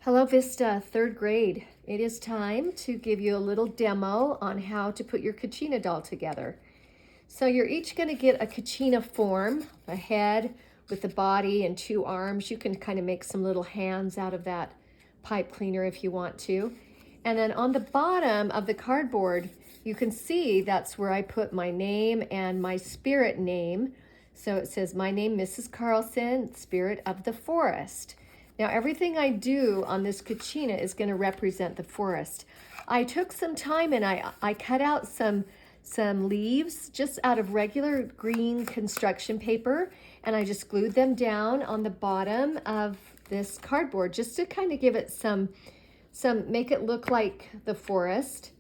Hello Vista, third grade. It is time to give you a little demo on how to put your Kachina doll together. So you're each going to get a Kachina form, a head with the body and two arms. You can kind of make some little hands out of that pipe cleaner if you want to. And then on the bottom of the cardboard, you can see that's where I put my name and my spirit name. So it says, my name, Mrs. Carlson, Spirit of the Forest. Now everything I do on this Kachina is going to represent the forest. I took some time and I cut out some leaves just out of regular green construction paper, and I just glued them down on the bottom of this cardboard just to kind of give it some make it look like the forest.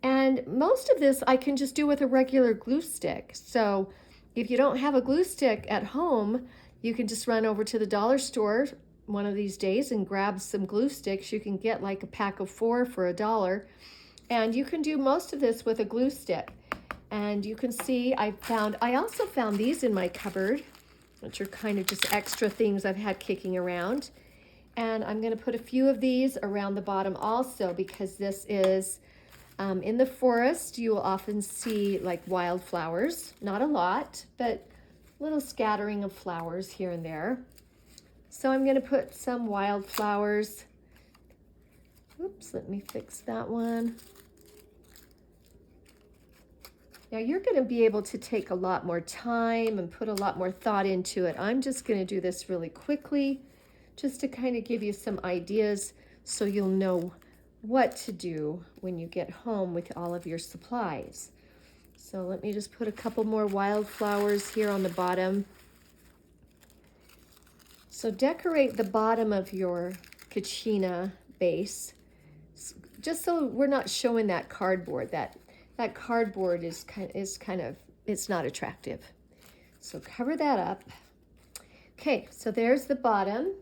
And most of this I can just do with a regular glue stick. So if you don't have a glue stick at home, you can just run over to the dollar store one of these days and grab some glue sticks. You can get like a pack of 4 for $1, and you can do most of this with a glue stick. And you can see I also found these in my cupboard, which are kind of just extra things I've had kicking around. And I'm going to put a few of these around the bottom also, because this is in the forest. You will often see like wildflowers, not a lot, but a little scattering of flowers here and there. So I'm going to put some wildflowers. Oops, let me fix that one. Now you're going to be able to take a lot more time and put a lot more thought into it. I'm just going to do this really quickly just to kind of give you some ideas so you'll know what to do when you get home with all of your supplies. So let me just put a couple more wildflowers here on the bottom. So decorate the bottom of your Kachina base, just so we're not showing that cardboard. That cardboard is kind of it's not attractive. So cover that up. Okay, so there's the bottom.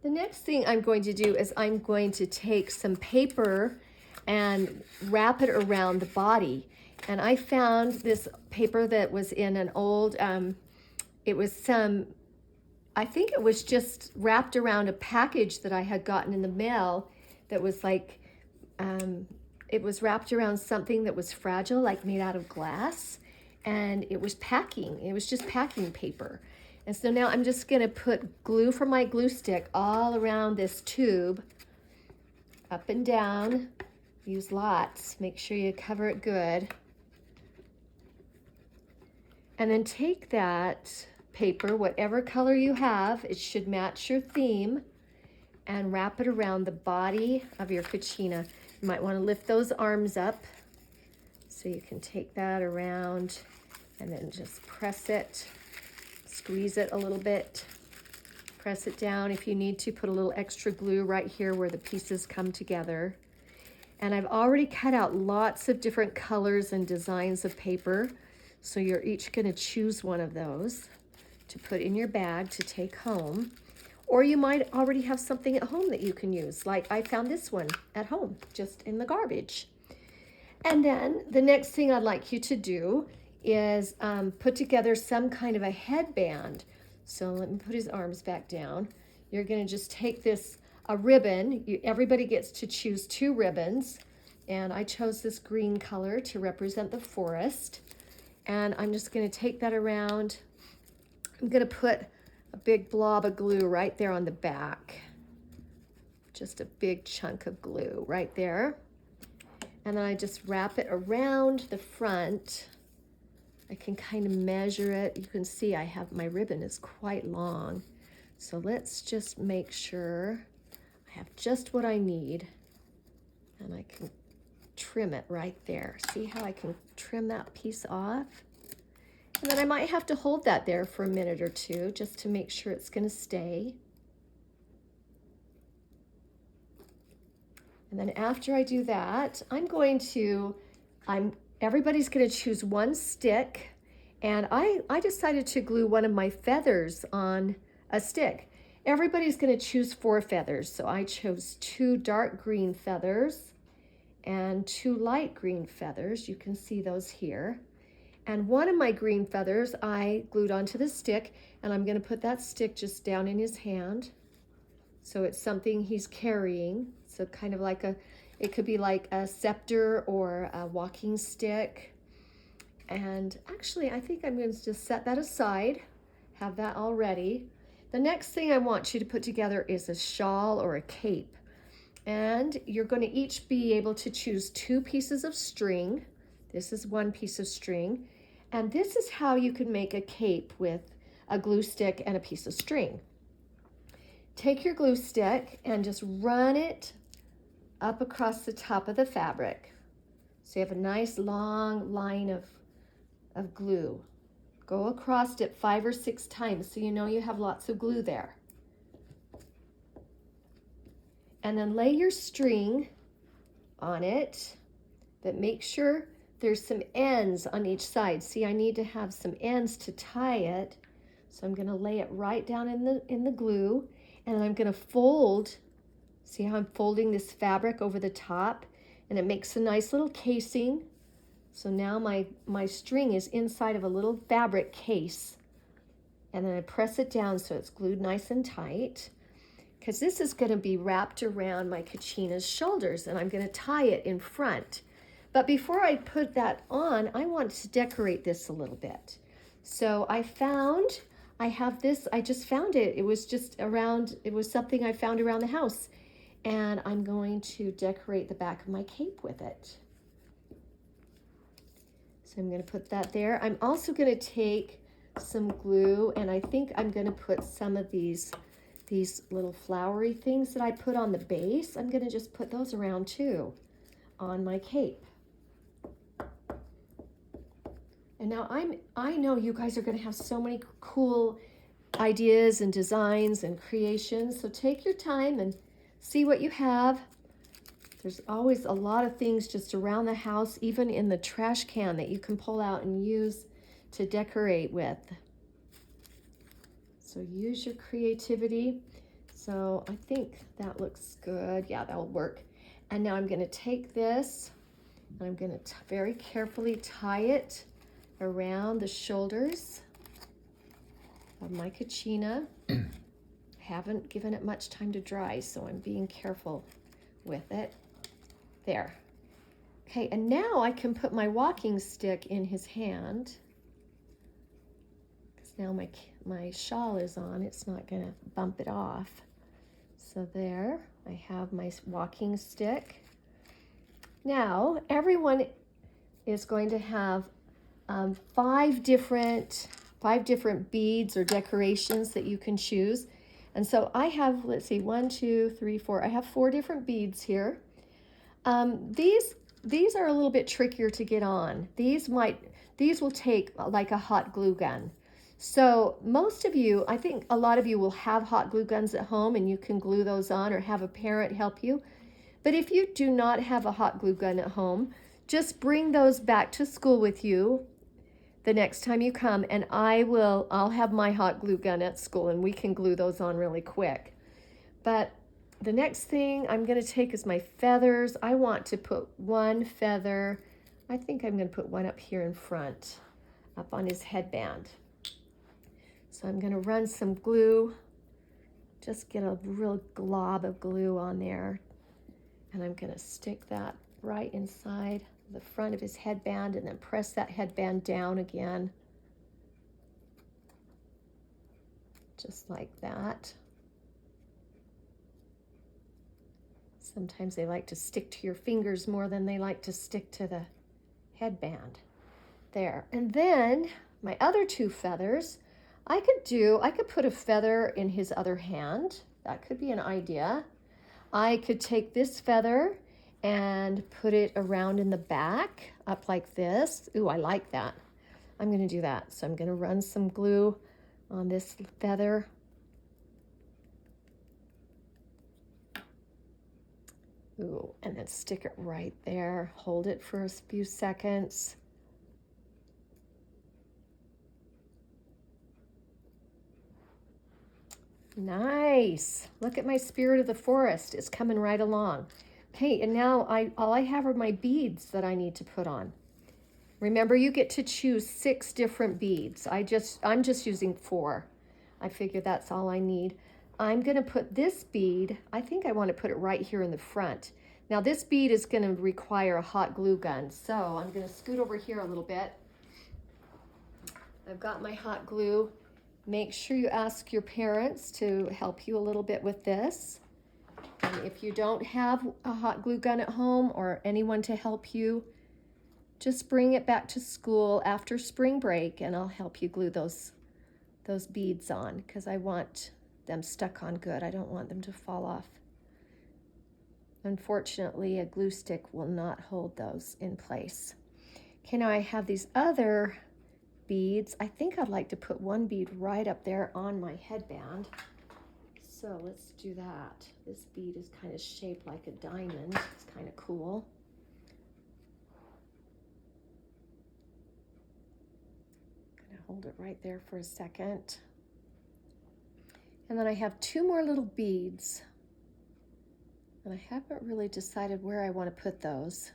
The next thing I'm going to do is I'm going to take some paper and wrap it around the body. And I found this paper that was in an old, I think it was just wrapped around a package that I had gotten in the mail that was like, it was wrapped around something that was fragile, like made out of glass, and it was packing. It was just packing paper. And so now I'm just gonna put glue from my glue stick all around this tube, up and down. Use lots, make sure you cover it good. And then take that paper, whatever color you have, it should match your theme, and wrap it around the body of your Kachina. You might want to lift those arms up so you can take that around and then just press it, squeeze it a little bit, press it down. If you need to, put a little extra glue right here where the pieces come together. And I've already cut out lots of different colors and designs of paper, so you're each going to choose one of those to put in your bag to take home. Or you might already have something at home that you can use. Like I found this one at home, just in the garbage. And then the next thing I'd like you to do is put together some kind of a headband. So let me put his arms back down. You're gonna just take a ribbon. Everybody gets to choose 2 ribbons. And I chose this green color to represent the forest. And I'm just gonna take that around. I'm gonna put a big blob of glue right there on the back. Just a big chunk of glue right there. And then I just wrap it around the front. I can kind of measure it. You can see my ribbon is quite long. So let's just make sure I have just what I need. And I can trim it right there. See how I can trim that piece off? And then I might have to hold that there for a minute or two just to make sure it's going to stay. And then after I do that, everybody's going to choose one stick. And I decided to glue one of my feathers on a stick. Everybody's going to choose 4 feathers. So I chose 2 dark green feathers and 2 light green feathers. You can see those here. And one of my green feathers I glued onto the stick, and I'm going to put that stick just down in his hand. So it's something he's carrying. So kind of like it could be like a scepter or a walking stick. And actually, I think I'm going to just set that aside, have that all ready. The next thing I want you to put together is a shawl or a cape. And you're going to each be able to choose 2 pieces of string. This is 1 piece of string. And this is how you can make a cape with a glue stick and a piece of string. Take your glue stick and just run it up across the top of the fabric. So you have a nice long line of glue. Go across it 5 or 6 times so you know you have lots of glue there. And then lay your string on it, but make sure there's some ends on each side. See, I need to have some ends to tie it. So I'm going to lay it right down in the glue, and then I'm going to fold. See how I'm folding this fabric over the top, and it makes a nice little casing. So now my string is inside of a little fabric case, and then I press it down so it's glued nice and tight, because this is going to be wrapped around my Kachina's shoulders, and I'm going to tie it in front. But before I put that on, I want to decorate this a little bit. So I have this, I just found it. It was just around, it was something I found around the house. And I'm going to decorate the back of my cape with it. So I'm going to put that there. I'm also going to take some glue, and I think I'm going to put some of these little flowery things that I put on the base. I'm going to just put those around too on my cape. And now I know you guys are going to have so many cool ideas and designs and creations. So take your time and see what you have. There's always a lot of things just around the house, even in the trash can, that you can pull out and use to decorate with. So use your creativity. So I think that looks good. Yeah, that'll work. And now I'm going to take this and I'm going to very carefully tie it around the shoulders of my Kachina. Haven't given it much time to dry, so I'm being careful with it. There. Okay, and now I can put my walking stick in his hand, because now my shawl is on. It's not going to bump it off. So there, I have my walking stick. Now, everyone is going to have 5 different beads or decorations that you can choose. And so I have, let's see, 1, 2, 3, 4. I have 4 different beads here. These are a little bit trickier to get on. These will take like a hot glue gun. So most of you, I think a lot of you will have hot glue guns at home and you can glue those on or have a parent help you. But if you do not have a hot glue gun at home, just bring those back to school with you the next time you come, and I'll have my hot glue gun at school and we can glue those on really quick. But the next thing I'm going to take is my feathers. I want to put 1 feather. I think I'm going to put 1 up here in front, up on his headband. So I'm going to run some glue, just get a real glob of glue on there. And I'm going to stick that right inside the front of his headband and then press that headband down again. Just like that. Sometimes they like to stick to your fingers more than they like to stick to the headband. There. And then my other 2 feathers, I could put a feather in his other hand. That could be an idea. I could take this feather and put it around in the back, up like this. Ooh, I like that. I'm going to do that. So I'm going to run some glue on this feather. Ooh, and then stick it right there. Hold it for a few seconds. Nice. Look at my spirit of the forest. It's coming right along. Okay, and now all I have are my beads that I need to put on. Remember, you get to choose 6 different beads. I'm just using 4. I figure that's all I need. I'm going to put this bead, I think I want to put it right here in the front. Now this bead is going to require a hot glue gun, so I'm going to scoot over here a little bit. I've got my hot glue. Make sure you ask your parents to help you a little bit with this. And if you don't have a hot glue gun at home or anyone to help you, just bring it back to school after spring break and I'll help you glue those beads on, because I want them stuck on good. I don't want them to fall off. Unfortunately, a glue stick will not hold those in place. Okay, now I have these other beads. I think I'd like to put one bead right up there on my headband. So let's do that. This bead is kind of shaped like a diamond. It's kind of cool. Gonna hold it right there for a second. And then I have two more little beads. And I haven't really decided where I want to put those.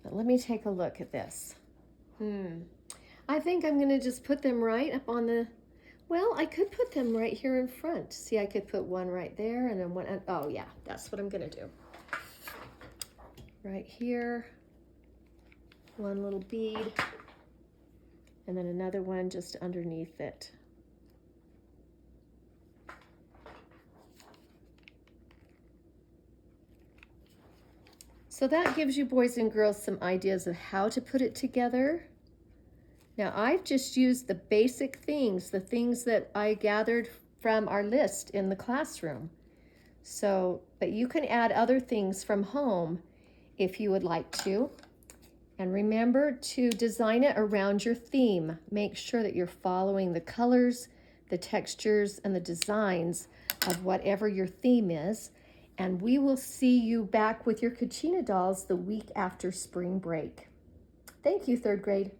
But let me take a look at this. I think I'm going to just put them right up on the, well, I could put them right here in front. See, I could put one right there and then one, oh yeah, that's what I'm going to do. Right here, one little bead, and then another one just underneath it. So that gives you boys and girls some ideas of how to put it together. Now I've just used the basic things, the things that I gathered from our list in the classroom. So, but you can add other things from home if you would like to. And remember to design it around your theme. Make sure that you're following the colors, the textures, and the designs of whatever your theme is. And we will see you back with your Kachina dolls the week after spring break. Thank you, third grade.